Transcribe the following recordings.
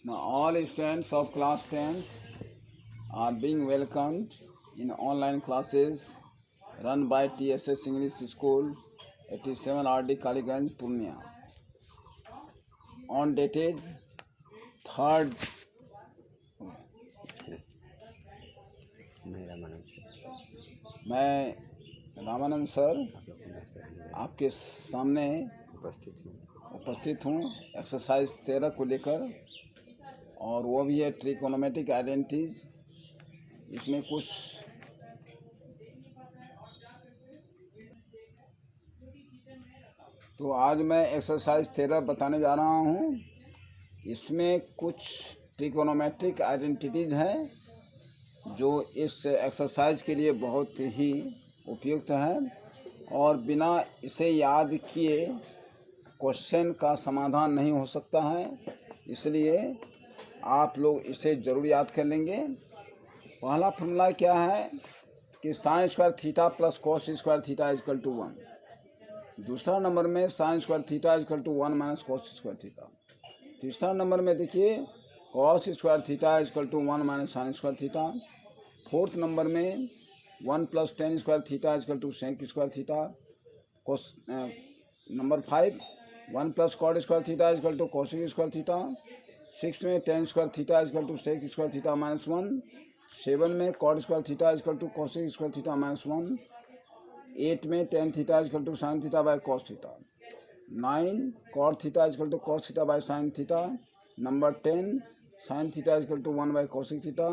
Now all students of class 10th are being welcomed in online classes run by TSS English School 87 RD Kaliganj, Purnia. On dated 3rd मैं Ramanand sir आपके सामने उपस्थित हूँ exercise 13 को लेकर, और वो भी है ट्रिकोनोमेट्रिक आइडेंटिटीज। इसमें कुछ तो आज मैं एक्सरसाइज 13 बताने जा रहा हूँ। इसमें कुछ ट्रिकोनोमेट्रिक आइडेंटिटीज हैं जो इस एक्सरसाइज के लिए बहुत ही उपयुक्त है, और बिना इसे याद किए क्वेश्चन का समाधान नहीं हो सकता है, इसलिए आप लोग इसे ज़रूर याद कर लेंगे। पहला फॉर्मूला क्या है कि sine square theta plus cos square theta equal to 1। दूसरा नंबर में sine square theta equal to 1 minus cos square theta. तीसरा नंबर में देखिए cos square theta equal to 1 minus sine square theta. Fourth number में 1 plus tan square theta equal to sec square theta. Number 5 1 plus cot square theta equal to cosec square theta. 6 में tan square theta equal to sec square theta minus 1। 7 में cot square theta equal to cosec square theta minus 1। 8 में tan theta equal to sine theta by cos theta. 9 cot theta equal to cos theta by sine theta. Number 10 sine theta equal to 1 by cosec theta.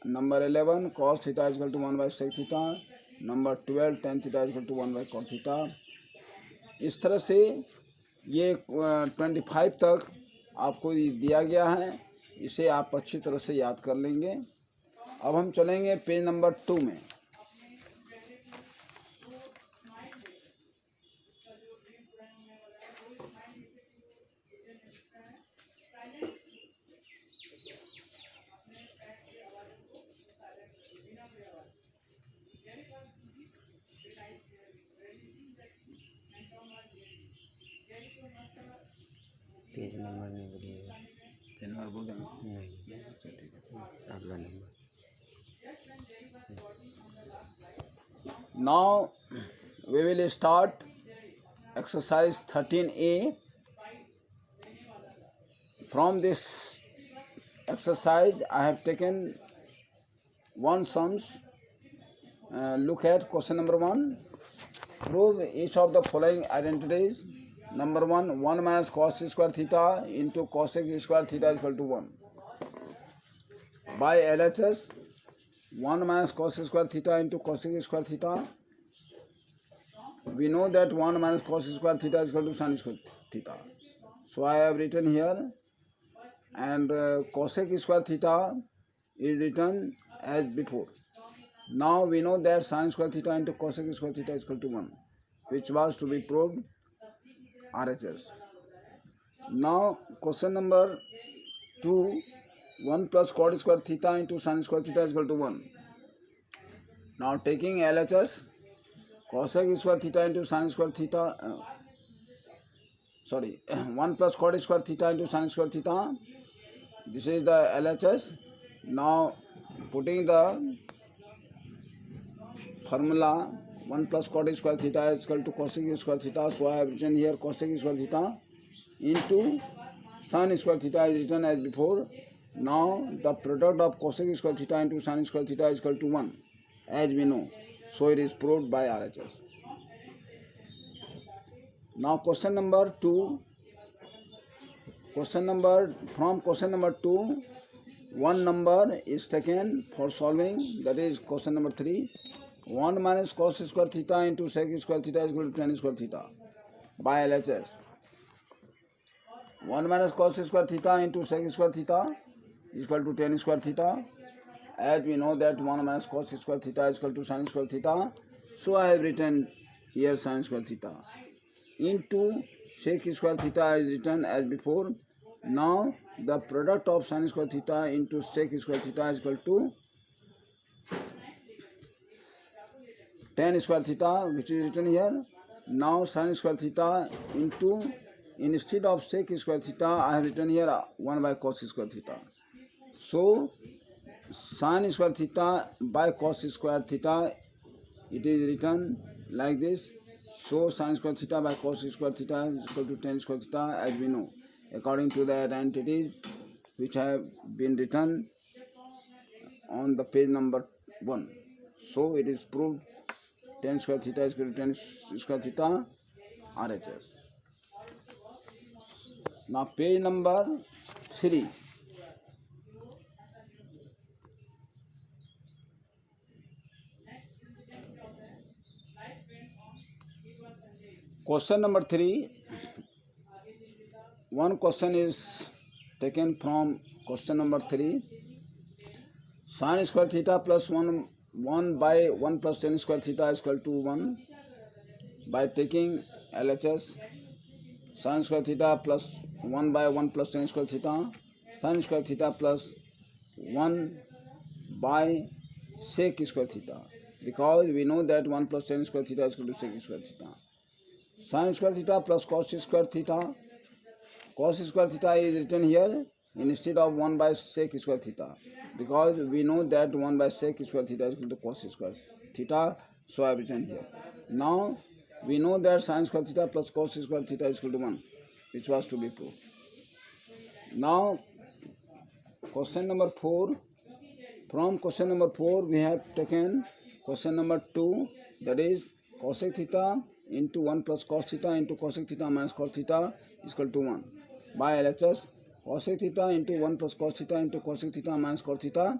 Number 11 cos theta equal to 1 by sec theta. Number 12 tan theta equal to 1 by cos theta. इस तरह से ये 25 तक आपको दिया गया है, इसे आप अच्छी तरह से याद कर लेंगे। अब हम चलेंगे पेज नंबर 2 में। पेज नंबर नहीं बोलिएगा। पेज नंबर बोल देंगे? नहीं, अच्छा ठीक है। अगला number. Now we will start exercise 13A. From this exercise I have taken one sums. Look at question number 1. Prove each of the following identities. Number 1 1 minus cos square theta into cosec square theta is equal to 1. By LHS 1 minus cos square theta into cosec square theta. We know that 1 minus cos square theta is equal to sin square theta. So I have written here, and cosec square theta is written as before. Now we know that sin square theta into cosec square theta is equal to 1, which was to be proved RHS. Now question number 2, 1 plus cot square theta into sin square theta is equal to 1. Now taking LHS, cosec square theta into sin square theta, 1 plus cot square theta into sin square theta, this is the LHS. Now putting the formula 1 plus cot square theta is equal to cosec square theta, so I have written here cosec square theta into sin square theta is written as before. Now the product of cosec square theta into sin square theta is equal to 1, as we know, so it is proved by RHS. Now question number 2. From question number 2, one number is taken for solving, that is question number 3. 1 minus cos square theta into sec square theta is equal to tan square theta by LHS. 1 minus cos square theta into sec square theta is equal to tan square theta. As we know that 1 minus cos square theta is equal to sin square theta, so I have written here sin square theta. Into sec square theta is written as before. Now the product of sin square theta into sec square theta is equal to tan square theta, which is written here. Now sin square theta into instead of sec square theta, I have written here 1 by cos square theta. So sin square theta by cos square theta, it is written like this. So sin square theta by cos square theta is equal to tan square theta, as we know, according to the identities which have been written on the page number 1. So it is proved tan square theta is equal to tan square theta RHS. Now page number 3. Question number 3. One question is taken from question number 3. Sin square theta plus 1 by 1 plus tan square theta is equal to 1 by taking LHS. Sin square theta plus 1 by 1 plus tan square theta. Sin square theta plus 1 by sec square theta. Because we know that 1 plus tan square theta is equal to sec square theta. Sin square theta plus cos square theta. Cos square theta is written here instead of 1 by sec square theta, because we know that 1 by sec square theta is equal to cos square theta, so I have written here. Now we know that sin square theta plus cos square theta is equal to 1, which was to be proved. Now question number 4. From question number 4 we have taken question number 2, that is cosec theta into 1 plus cos theta into cosec theta minus cos theta is equal to 1 by LHS. Cosec theta into 1 plus cos theta into cosec theta minus cos theta.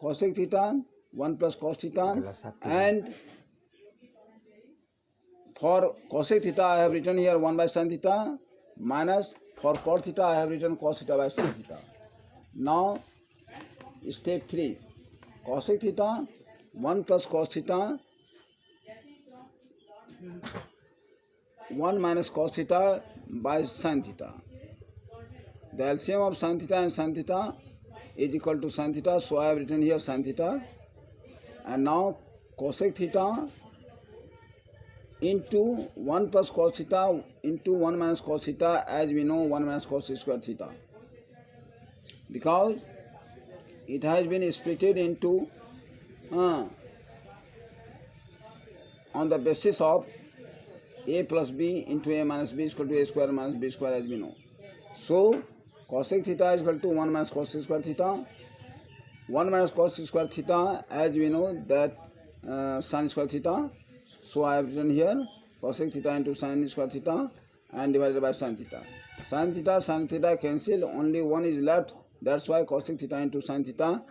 Cosec theta 1 plus cos theta, and for cosec theta I have written here 1 by sin theta, minus for cos theta I have written cos theta by sin theta. Now step 3. Cosec theta 1 plus cos theta 1 minus cos theta by sin theta. The LCM of sin theta and sin theta is equal to sin theta, so I have written here sin theta. And now cosec theta into 1 plus cos theta into 1 minus cos theta, as we know 1 minus cos square theta, because it has been splitted into on the basis of a plus b into a minus b is equal to a square minus b square, as we know. So cosec theta is equal to 1 minus cos square theta. 1 minus cos square theta, as we know that sin square theta. So I have written here cosec theta into sin square theta and divided by sin theta. Sin theta cancel, only 1 is left. That's why cosec theta into sin theta.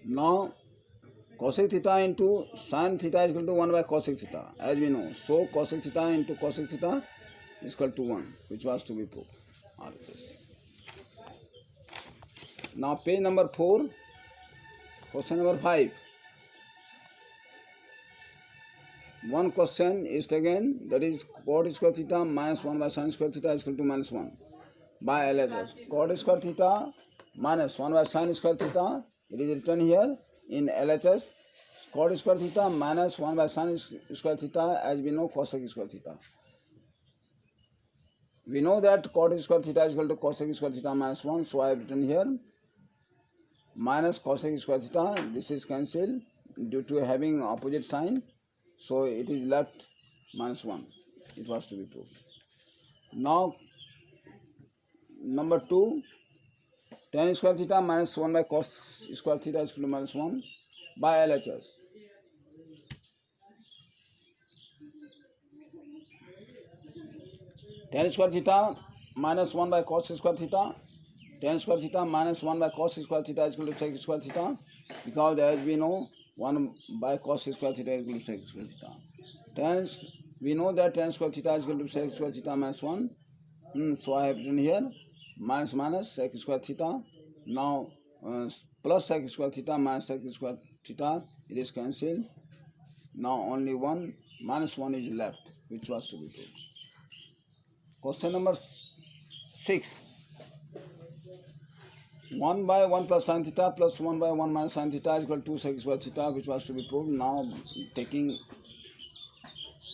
Now cosec theta into sin theta is equal to 1 by cosec theta, as we know. So cosec theta into cosec theta is equal to 1, which was to be proved. Now page number 4, question number 5. One question is taken, that is cot square theta minus 1 by sin square theta is equal to minus 1 by LHS. Cot square theta minus 1 by sin square theta, it is written here in LHS. Cot square theta minus 1 by sin square theta, as we know cosec square theta. We know that cot square theta is equal to cosec square theta minus 1, so I have written here minus cosec square theta. This is cancelled due to having opposite sign, so it is left minus 1. It was to be proved. Now number 2, tan square theta minus 1 by cos square theta is equal to minus 1 by LHS. Tan square theta minus 1 by cos square theta. Tan square theta minus 1 by cos square theta is equal to sec square theta, because as we know 1 by cos square theta is equal to sec square theta. We know that tan square theta is equal to sec square theta minus 1. So I have written here minus minus sec square theta. Now plus sec square theta minus sec square theta, it is cancelled. Now only 1 minus 1 is left, which was to be proved. Question number 6. 1 by 1 plus sin theta plus 1 by 1 minus sin theta is equal to sec square theta, which was to be proved. Now taking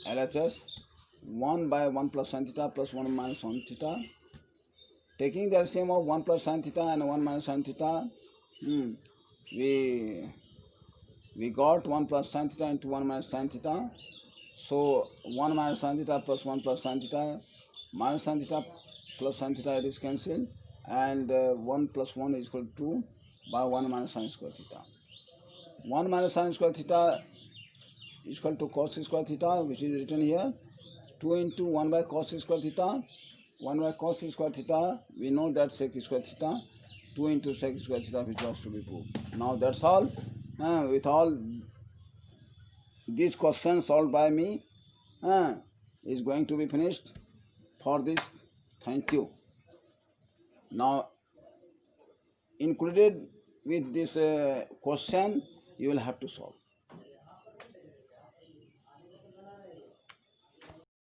LHS, 1 by 1 plus sin theta plus 1 minus sin theta. Taking the LCM of 1 plus sin theta and 1 minus sin theta, we got 1 plus sin theta into 1 minus sin theta. So 1 minus sin theta plus 1 plus sin theta minus sin theta plus sin theta, it is cancelled, and 1 plus 1 is equal to 2 by 1 minus sin square theta. 1 minus sin square theta is equal to cos square theta, which is written here. 2 into 1 by cos square theta. 1 by cos square theta, we know that sec square theta. 2 into sec square theta, which was to be proved. Now that's all. With all these questions solved by me, is going to be finished for this. Thank you. Now, included with this question, you will have to solve.